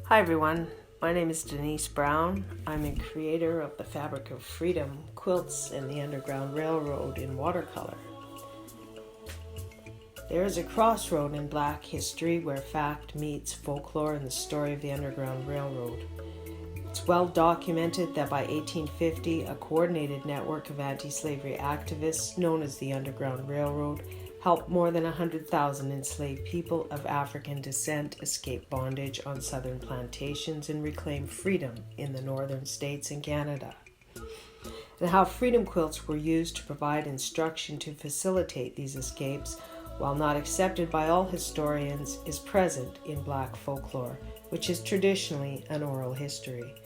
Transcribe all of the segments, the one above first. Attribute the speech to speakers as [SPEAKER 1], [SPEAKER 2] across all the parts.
[SPEAKER 1] Hi everyone, my name is Denise Brown. I'm a creator of the Fabric of Freedom, Quilts, and the Underground Railroad in Watercolour. There is a crossroad in Black history where fact meets folklore and the story of the Underground Railroad. It's well documented that by 1850, a coordinated network of anti-slavery activists known as the Underground Railroad helped more than 100,000 enslaved people of African descent escape bondage on southern plantations and reclaim freedom in the northern states and Canada. And how freedom quilts were used to provide instruction to facilitate these escapes, while not accepted by all historians, is present in Black folklore, which is traditionally an oral history.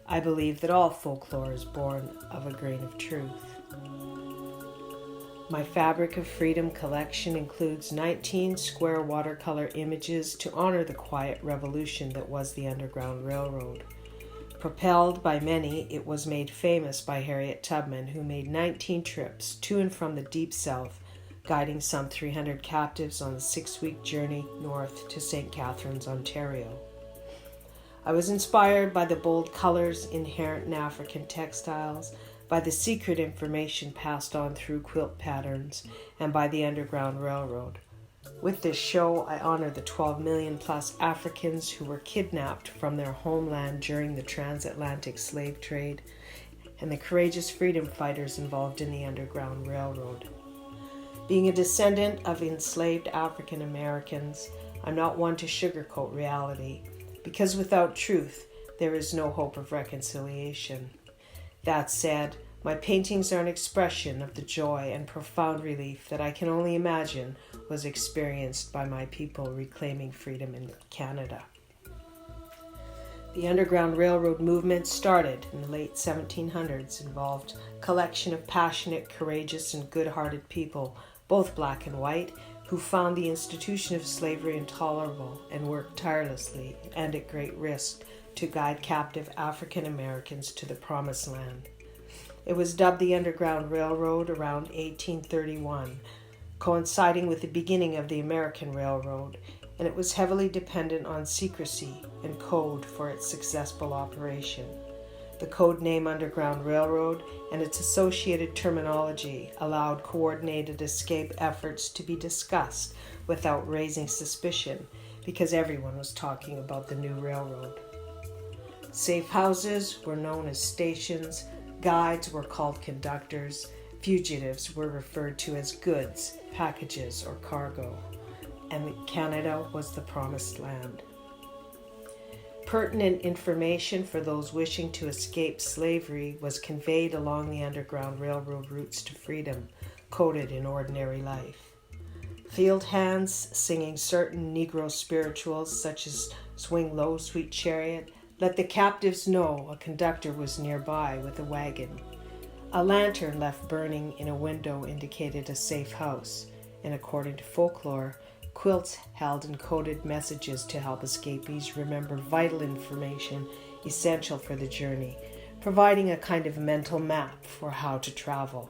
[SPEAKER 1] I believe that all folklore is born of a grain of truth. My Fabric of Freedom collection includes 19 square watercolor images to honor the quiet revolution that was the Underground Railroad. Propelled by many, it was made famous by Harriet Tubman, who made 19 trips to and from the Deep South, guiding some 300 captives on a 6-week journey north to St. Catharines, Ontario. I was inspired by the bold colors inherent in African textiles, by the secret information passed on through quilt patterns, and by the Underground Railroad. With this show, I honor the 12 million plus Africans who were kidnapped from their homeland during the transatlantic slave trade, and the courageous freedom fighters involved in the Underground Railroad. Being a descendant of enslaved African Americans, I'm not one to sugarcoat reality, because without truth, there is no hope of reconciliation. That said, my paintings are an expression of the joy and profound relief that I can only imagine was experienced by my people reclaiming freedom in Canada. The Underground Railroad movement started in the late 1700s, involved a collection of passionate, courageous, and good-hearted people, both black and white, who found the institution of slavery intolerable and worked tirelessly and at great risk to guide captive African Americans to the Promised Land. It was dubbed the Underground Railroad around 1831, coinciding with the beginning of the American Railroad, and it was heavily dependent on secrecy and code for its successful operation. The code name Underground Railroad and its associated terminology allowed coordinated escape efforts to be discussed without raising suspicion, because everyone was talking about the new railroad. Safe houses were known as stations, guides were called conductors, fugitives were referred to as goods, packages, or cargo, and Canada was the Promised Land. Pertinent information for those wishing to escape slavery was conveyed along the Underground Railroad routes to freedom, coded in ordinary life. Field hands singing certain Negro spirituals such as "Swing Low, Sweet Chariot," let the captives know a conductor was nearby with a wagon. A lantern left burning in a window indicated a safe house, and according to folklore, quilts held encoded messages to help escapees remember vital information essential for the journey, providing a kind of mental map for how to travel.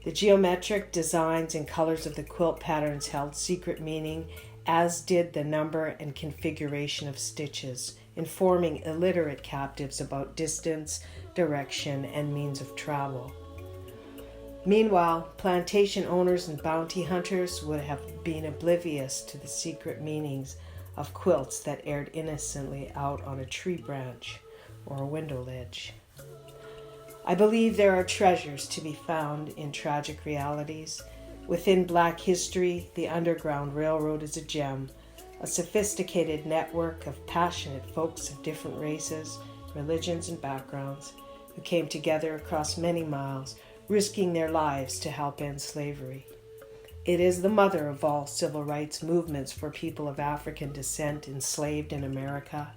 [SPEAKER 1] The geometric designs and colors of the quilt patterns held secret meaning, as did the number and configuration of stitches, informing illiterate captives about distance, direction, and means of travel. Meanwhile, plantation owners and bounty hunters would have been oblivious to the secret meanings of quilts that aired innocently out on a tree branch or a window ledge. I believe there are treasures to be found in tragic realities. Within Black history, the Underground Railroad is a gem, a sophisticated network of passionate folks of different races, religions, and backgrounds who came together across many miles, risking their lives to help end slavery. It is the mother of all civil rights movements for people of African descent enslaved in America,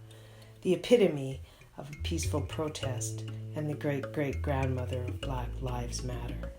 [SPEAKER 1] the epitome of peaceful protest, and the great-great-grandmother of Black Lives Matter.